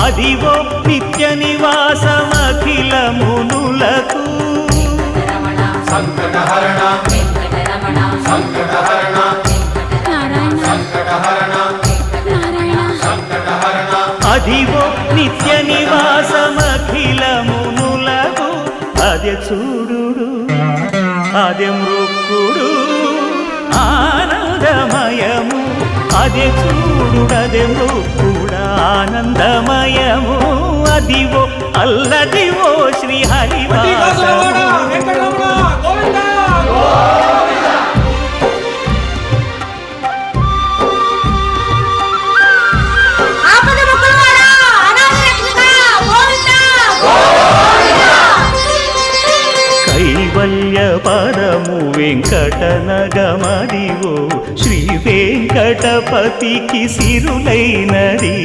అదివో నిత్య నివాసమఖిల మునులకు సంకటహరణ సంకటహరణ సంకటహరణ సంకటహరణ అదివో నిత్య నివాసమఖిల మునులకు అదే చూడు అదే మృక్కుడు ఆనందమయము అదే చూడు అదే మృక్కుడు ఆనందమయము అదివో అల్లదివో శ్రీ హరివాసము కైవల్య పరము వెంకటనగమదివో శ్రీ వెంకటపతికి సిరులైనది